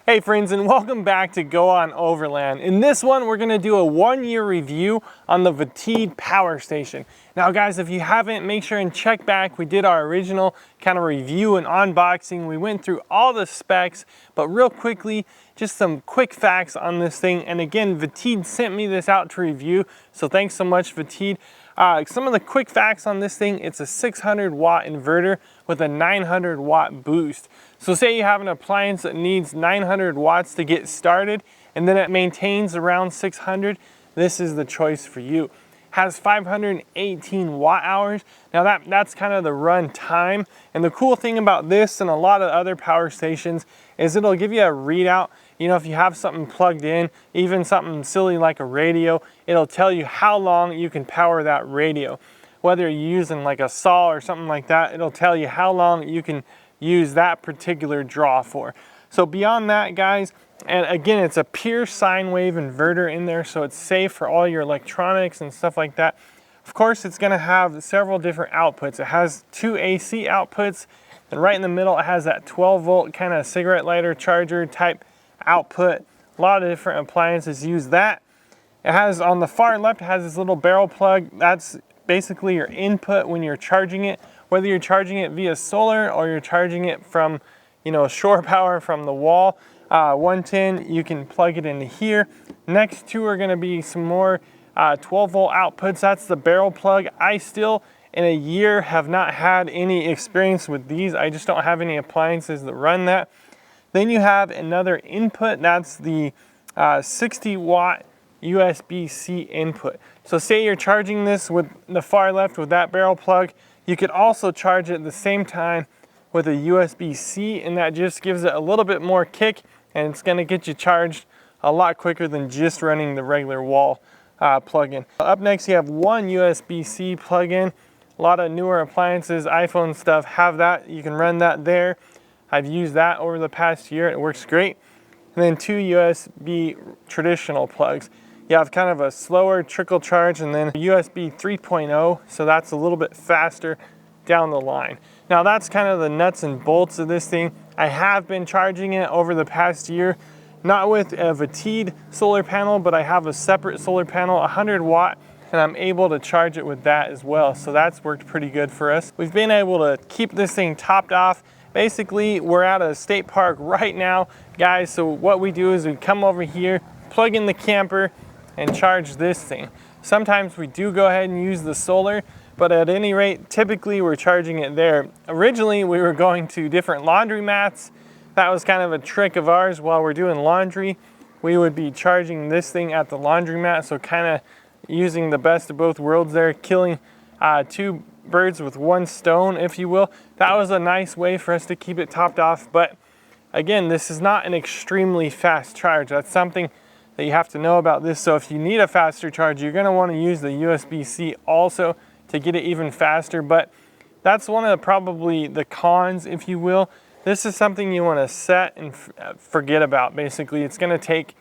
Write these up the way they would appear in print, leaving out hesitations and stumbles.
Hey friends, and welcome back to Go on Overland. In this one, we're gonna do a 1-year review on the Vatid power station. Now guys, if you haven't, make sure and check back. We did our original kind of review and unboxing. We went through all the specs, but real quickly, just some quick facts on this thing. And again, Vatid sent me this out to review, so thanks so much, Vatid. Some of the quick facts on this thing: it's a 600 watt inverter with a 900 watt boost. So say you have an appliance that needs 900 watts to get started and then it maintains around 600, this is the choice for you. Has 518 watt hours. Now that's kind of the run time. And the cool thing about this and a lot of other power stations is it'll give you a readout. You know, if you have something plugged in, even something silly like a radio, it'll tell you how long you can power that radio. Whether you're using like a saw or something like that, it'll tell you how long you can use that particular draw for. So beyond that, guys, and again, it's a pure sine wave inverter in there, so it's safe for all your electronics and stuff like that. Of course, it's gonna have several different outputs. It has 2 AC outputs, and right in the middle, it has that 12 volt kind of cigarette lighter charger type output. A lot of different appliances use that. It has, on the far left, it has this little barrel plug. That's basically your input when you're charging it. Whether you're charging it via solar or you're charging it from, you know, shore power from the wall, 110, you can plug it into here. Next two are gonna be some more 12 volt outputs. That's the barrel plug. I still, in a year, have not had any experience with these. I just don't have any appliances that run that. Then you have another input. That's the 60 watt USB-C input. So say you're charging this with the far left with that barrel plug, you could also charge it at the same time with a USB-C, and that just gives it a little bit more kick, and it's gonna get you charged a lot quicker than just running the regular wall plug-in. Up next, you have one USB-C plug-in. A lot of newer appliances, iPhone stuff, have that. You can run that there. I've used that over the past year. It works great. And then 2 USB traditional plugs. You have kind of a slower trickle charge, and then USB 3.0, so that's a little bit faster down the line. Now that's kind of the nuts and bolts of this thing. I have been charging it over the past year, not with a Vatid solar panel, but I have a separate solar panel, 100 watt, and I'm able to charge it with that as well. So that's worked pretty good for us. We've been able to keep this thing topped off. Basically, we're at a state park right now, guys. So what we do is we come over here, plug in the camper, and charge this thing. Sometimes we do go ahead and use the solar, but at any rate, typically we're charging it there. Originally, we were going to different laundry mats. That was kind of a trick of ours. While we're doing laundry, we would be charging this thing at the laundromat, so kind of using the best of both worlds there, killing 2 birds with 1 stone, if you will. That was a nice way for us to keep it topped off, but again, this is not an extremely fast charge. That's something that you have to know about this. So if you need a faster charge, you're gonna wanna use the USB-C also to get it even faster, but that's one of the, probably the cons, if you will. This is something you wanna set and forget about, basically. It's gonna take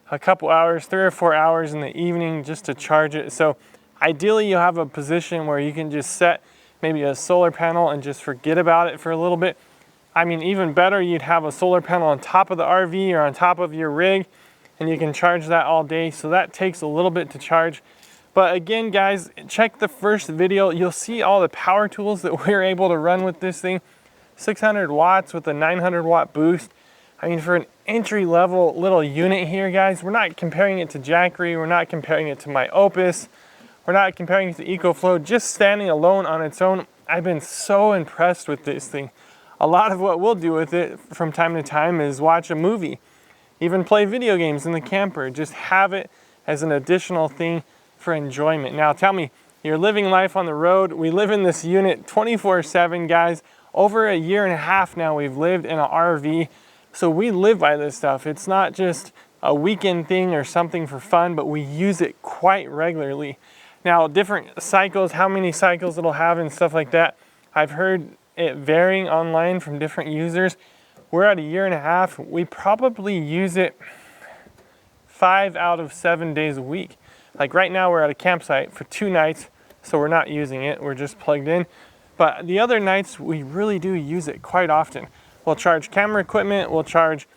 a couple hours, 3 or 4 hours in the evening just to charge it. So ideally, you have a position where you can just set maybe a solar panel and just forget about it for a little bit. I mean, even better, you'd have a solar panel on top of the RV or on top of your rig, and you can charge that all day. So that takes a little bit to charge. But again, guys, check the first video. You'll see all the power tools that we're able to run with this thing. 600 watts with a 900 watt boost. I mean, for an entry level little unit here, guys, we're not comparing it to Jackery. We're not comparing it to my Opus. We're not comparing it to EcoFlow. Just standing alone on its own, I've been so impressed with this thing. A lot of what we'll do with it from time to time is watch a movie, even play video games in the camper. Just have it as an additional thing for enjoyment. Now tell me, you're living life on the road. We live in this unit 24/7, guys. Over a year and a half now we've lived in an RV. So we live by this stuff. It's not just a weekend thing or something for fun, but we use it quite regularly. Now, different cycles, how many cycles it'll have and stuff like that, I've heard it varying online from different users. We're at a year and a half. We probably use it 5 out of 7 days a week. Like right now we're at a campsite for 2 nights, so we're not using it, we're just plugged in. But the other nights we really do use it quite often. We'll charge camera equipment, we'll charge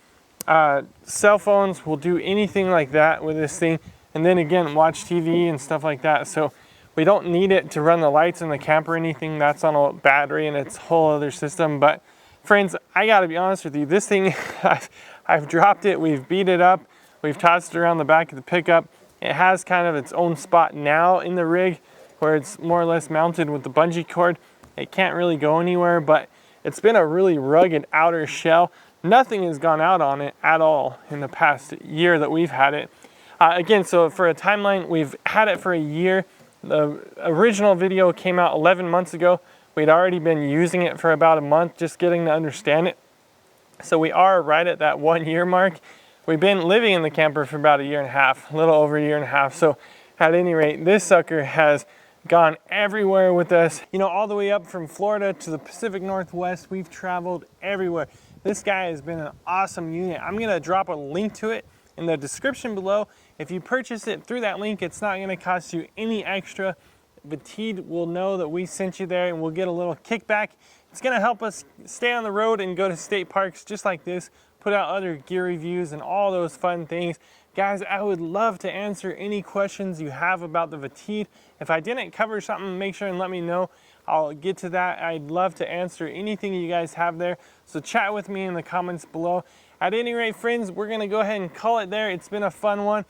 Cell phones will do anything like that with this thing. And then again, watch TV and stuff like that. So we don't need it to run the lights in the camper or anything. That's on a battery and it's a whole other system. But friends, I gotta be honest with you, this thing, I've dropped it, we've beat it up, we've tossed it around the back of the pickup. It has kind of its own spot now in the rig where it's more or less mounted with the bungee cord. It can't really go anywhere, but it's been a really rugged outer shell. Nothing has gone out on it at all in the past year that we've had it. Again, so for a timeline, we've had it for a year. The original video came out 11 months ago. We'd already been using it for about a month, just getting to understand it. So we are right at that 1 year mark. We've been living in the camper for about a year and a half, a little over a year and a half. So at any rate, this sucker has gone everywhere with us. You know, all the way up from Florida to the Pacific Northwest, we've traveled everywhere. This guy has been an awesome unit. I'm gonna drop a link to it in the description below. If you purchase it through that link, it's not gonna cost you any extra. Vatid will know that we sent you there and we'll get a little kickback. It's gonna help us stay on the road and go to state parks just like this, put out other gear reviews and all those fun things. Guys, I would love to answer any questions you have about the Vatid. If I didn't cover something, make sure and let me know. I'll get to that. I'd love to answer anything you guys have there. So chat with me in the comments below. At any rate, friends, we're gonna go ahead and call it there. It's been a fun one.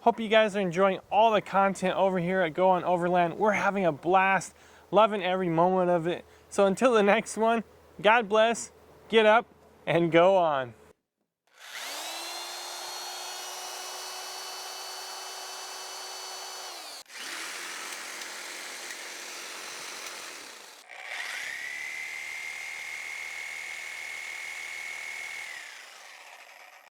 Hope you guys are enjoying all the content over here at Go on Overland. We're having a blast, loving every moment of it. So until the next one, God bless, get up, and go on.